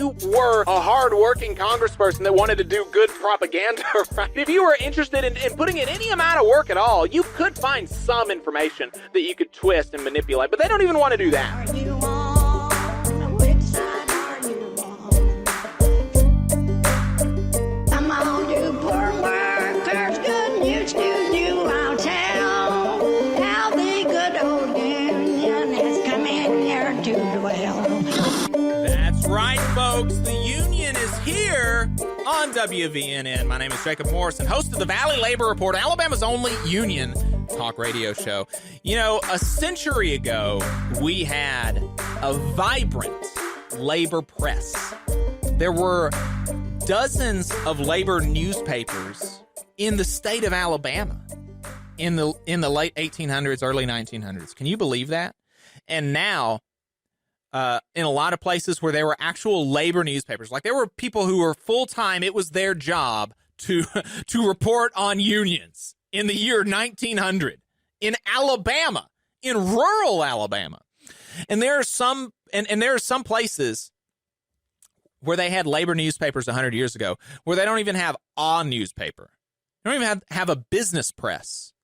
you were a hard-working congressperson that wanted to do good propaganda, right? If you were interested in putting in any amount of work at all, you could find some information that you could twist and manipulate, but they don't even want to do that. Are you on? Which side are you on? Come on, you poor workers, good news to you I'll tell. How the good old union has come in here to dwell. That's right, folks. The union is here on WVNN. My name is Jacob Morrison, host of the Valley Labor Report, Alabama's only union talk radio show. You know, a century ago, we had a vibrant labor press. There were dozens of labor newspapers in the state of Alabama in the late 1800s, early 1900s. Can you believe that? And now, in a lot of places where there were actual labor newspapers, like there were people who were full-time, it was their job to report on unions in the year 1900 in Alabama, in rural Alabama. And there are some places where they had labor newspapers 100 years ago where they don't even have a newspaper. They don't even have a business press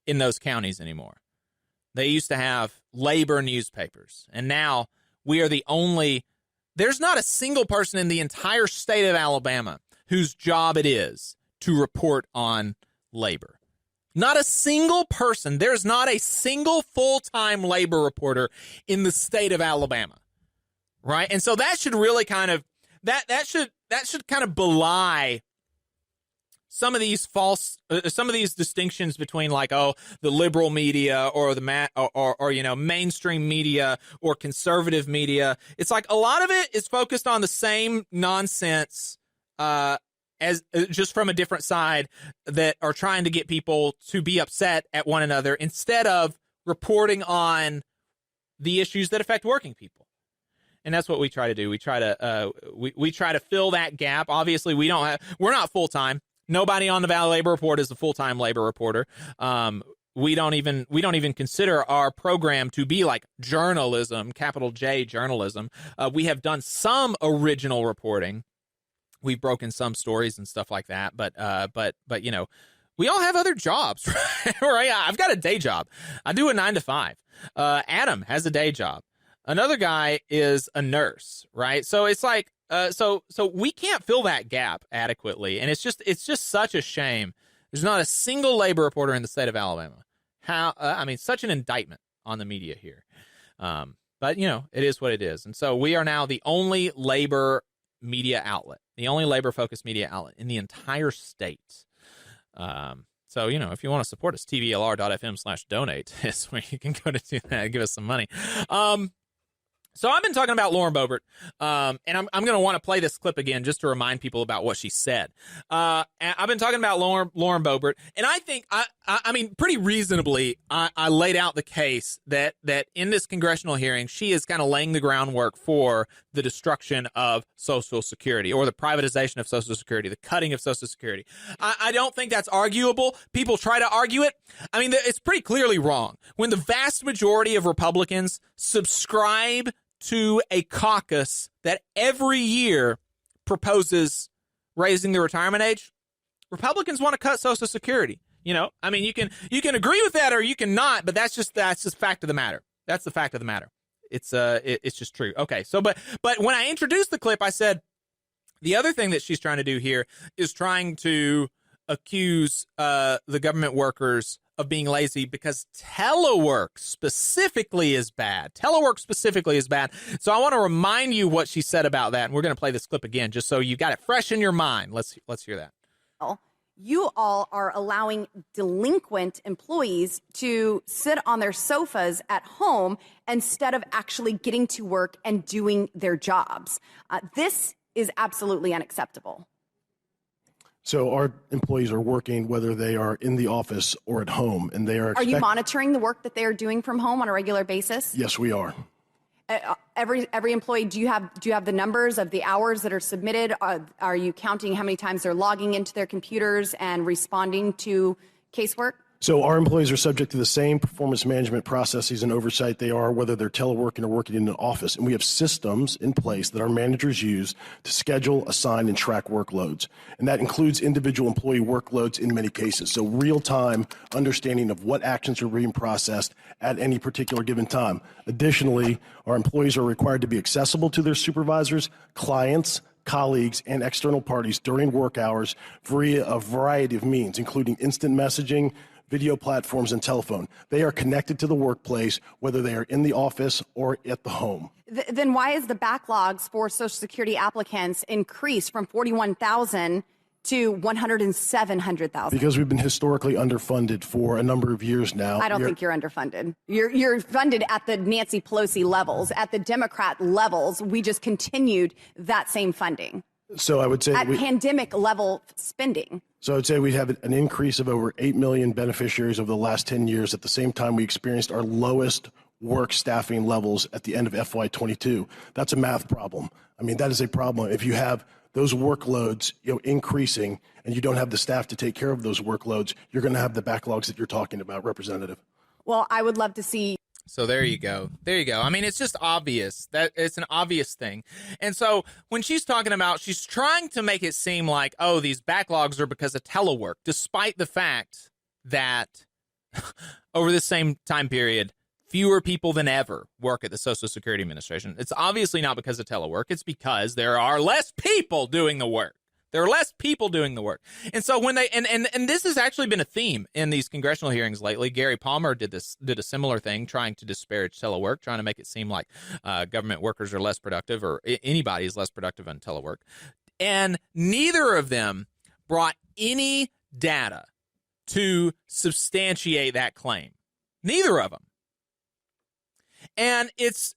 in those counties anymore. They used to have labor newspapers, and now we are the only, there's not a single person in the entire state of Alabama whose job it is to report on labor. Not a single person. There's not a single full-time labor reporter in the state of Alabama, right? And so that should really kind of, that should kind of belie some of these some of these distinctions between like, oh, the liberal media or or you know, mainstream media or conservative media. It's like a lot of it is focused on the same nonsense as just from a different side that are trying to get people to be upset at one another instead of reporting on the issues that affect working people. And that's what we try to do. We try to we try to fill that gap. Obviously, we're not full time. Nobody on the Valley Labor Report is a full-time labor reporter. We don't even consider our program to be like journalism, capital J journalism. We have done some original reporting. We've broken some stories and stuff like that. But you know, we all have other jobs, right? I've got a day job. I do a 9 to 5. Adam has a day job. Another guy is a nurse, right? So it's like, so we can't fill that gap adequately, and it's just such a shame. There's not a single labor reporter in the state of Alabama. I mean, such an indictment on the media here. But you know, it is what it is, and so we are now the only labor media outlet, the only labor-focused media outlet in the entire state. So you know, if you want to support us, tvlr.fm/donate is where you can go to do that. Give us some money. So I've been talking about Lauren Boebert, and I'm going to want to play this clip again just to remind people about what she said. And I've been talking about Lauren Boebert, and I think, I mean, pretty reasonably, I laid out the case that in this congressional hearing, she is kind of laying the groundwork for the destruction of Social Security, or the privatization of Social Security, the cutting of Social Security. I don't think that's arguable. People try to argue it. I mean, it's pretty clearly wrong. When the vast majority of Republicans subscribe to a caucus that every year proposes raising the retirement age, Republicans want to cut Social Security. You know, I mean, you can agree with that or you can not, but that's just fact of the matter. That's the fact of the matter. It's just true. Okay, so but when I introduced the clip, I said the other thing that she's trying to do here is trying to accuse the government workers of being lazy because telework specifically is bad. Telework specifically is bad. So I want to remind you what she said about that, and we're going to play this clip again just so you got it fresh in your mind. Let's hear that. You all are allowing delinquent employees to sit on their sofas at home instead of actually getting to work and doing their jobs. This is absolutely unacceptable. So our employees are working whether they are in the office or at home, and they are. Are you monitoring the work that they are doing from home on a regular basis? Yes, we are. Every employee, do you have the numbers of the hours that are submitted? Are you counting how many times they're logging into their computers and responding to casework? So our employees are subject to the same performance management processes and oversight they are whether they're teleworking or working in an office. And we have systems in place that our managers use to schedule, assign, and track workloads. And that includes individual employee workloads in many cases. So real-time understanding of what actions are being processed at any particular given time. Additionally, our employees are required to be accessible to their supervisors, clients, colleagues, and external parties during work hours via a variety of means, including instant messaging, video platforms, and telephone. They are connected to the workplace, whether they are in the office or at the home. Then why is the backlogs for Social Security applicants increased from 41,000 to 107,000? Because we've been historically underfunded for a number of years now. I don't think you're underfunded. You're funded at the Nancy Pelosi levels. At the Democrat levels, we just continued that same funding. So I would say at pandemic level spending. So I would say we have an increase of over 8 million beneficiaries over the last 10 years. At the same time, we experienced our lowest work staffing levels at the end of FY22. That's a math problem. I mean, that is a problem. If you have those workloads, increasing, and you don't have the staff to take care of those workloads, you're going to have the backlogs that you're talking about, Representative. Well, I would love to see. So there you go. There you go. I mean, it's just obvious. That it's an obvious thing. And so when she's talking about, she's trying to make it seem like, oh, these backlogs are because of telework, despite the fact that over the same time period, fewer people than ever work at the Social Security Administration. It's obviously not because of telework. It's because there are less people doing the work. There are less people doing the work. And so when they, and this has actually been a theme in these congressional hearings lately. Gary Palmer did a similar thing, trying to disparage telework, trying to make it seem like government workers are less productive, or anybody is less productive on telework. And neither of them brought any data to substantiate that claim. Neither of them. And it's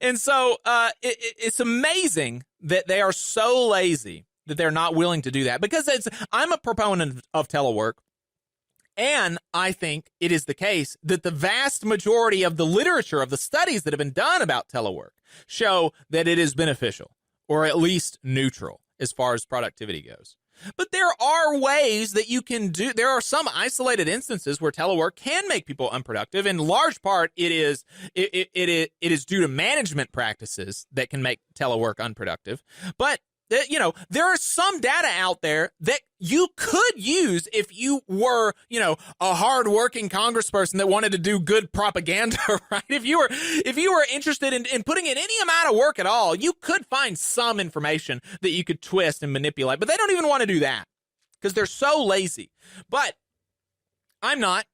and so it's amazing that they are so lazy that they're not willing to do that, because I'm a proponent of telework, and I think it is the case that the vast majority of the literature, of the studies that have been done about telework, show that it is beneficial, or at least neutral as far as productivity goes. But there are ways that you can do. There are some isolated instances where telework can make people unproductive. In large part, it is due to management practices that can make telework unproductive. But there are some data out there that you could use if you were, a hardworking congressperson that wanted to do good propaganda, right? If you were interested in putting in any amount of work at all, you could find some information that you could twist and manipulate. But they don't even want to do that because they're so lazy. But I'm not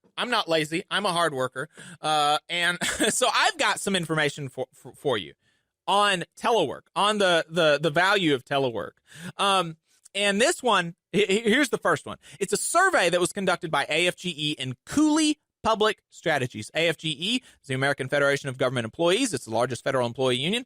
lazy. I'm a hard worker. And so I've got some information for you on telework, on the value of telework. And this one, here's the first one. It's a survey that was conducted by AFGE and Cooley Public Strategies. AFGE is the American Federation of Government Employees. It's the largest federal employee union.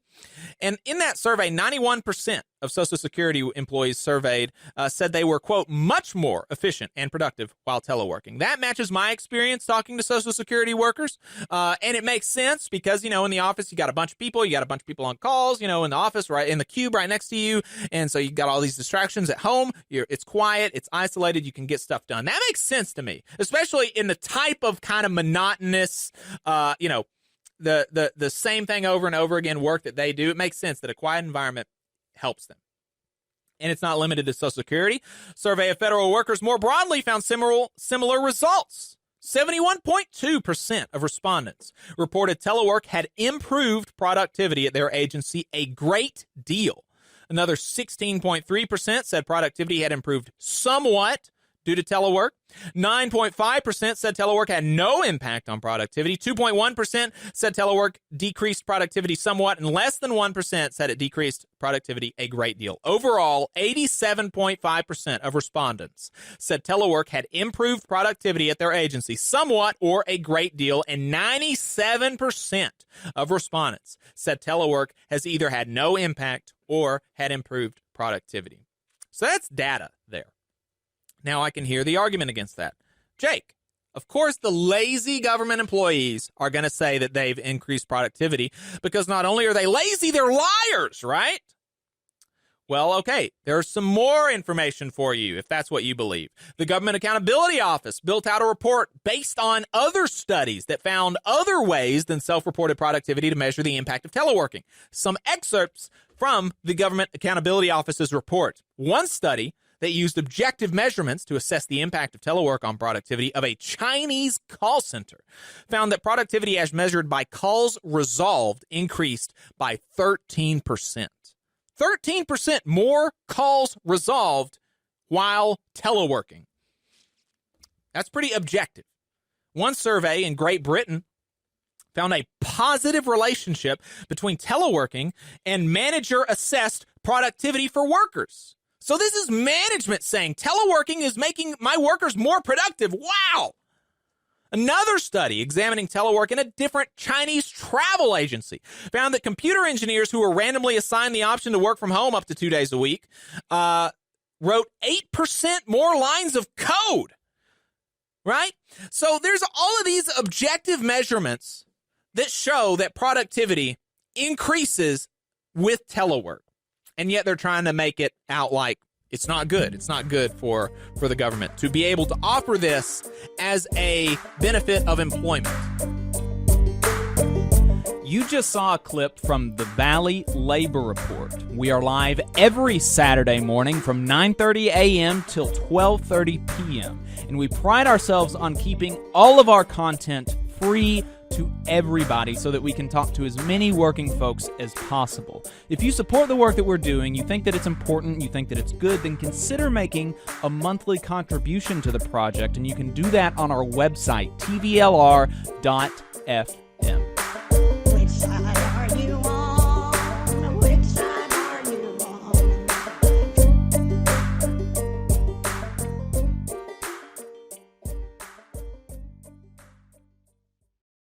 And in that survey, 91% of Social Security employees surveyed said they were, quote, much more efficient and productive while teleworking. That matches my experience talking to Social Security workers. And it makes sense because, in the office, you got a bunch of people. You got a bunch of people on calls, in the office, right in the cube right next to you. And so you got all these distractions at home. It's quiet. It's isolated. You can get stuff done. That makes sense to me, especially in the type of kind of monotonous, the same thing over and over again work that they do. It makes sense that a quiet environment helps them. And it's not limited to Social Security. Survey of federal workers more broadly found similar results. 71.2% of respondents reported telework had improved productivity at their agency a great deal. Another 16.3% said productivity had improved somewhat due to telework. 9.5% said telework had no impact on productivity. 2.1% said telework decreased productivity somewhat, and less than 1% said it decreased productivity a great deal. Overall, 87.5% of respondents said telework had improved productivity at their agency somewhat or a great deal, and 97% of respondents said telework has either had no impact or had improved productivity. So that's data there. Now I can hear the argument against that. Jake, of course the lazy government employees are going to say that they've increased productivity because not only are they lazy, they're liars, right? Well, okay, there's some more information for you if that's what you believe. The Government Accountability Office built out a report based on other studies that found other ways than self-reported productivity to measure the impact of teleworking. Some excerpts from the Government Accountability Office's report. One study that used objective measurements to assess the impact of telework on productivity of a Chinese call center found that productivity as measured by calls resolved increased by 13%. 13% more calls resolved while teleworking. That's pretty objective. One survey in Great Britain found a positive relationship between teleworking and manager-assessed productivity for workers. So this is management saying teleworking is making my workers more productive. Wow! Another study examining telework in a different Chinese travel agency found that computer engineers who were randomly assigned the option to work from home up to 2 days a week wrote 8% more lines of code, right? So there's all of these objective measurements that show that productivity increases with telework, and yet they're trying to make it out like it's not good. It's not good for the government to be able to offer this as a benefit of employment. You just saw a clip from the Valley Labor Report. We are live every Saturday morning from 9:30 a.m. till 12:30 p.m. And we pride ourselves on keeping all of our content free to everybody so that we can talk to as many working folks as possible. If you support the work that we're doing, you think that it's important, you think that it's good, then consider making a monthly contribution to the project, and you can do that on our website, tvlr.fm. Which side are you on?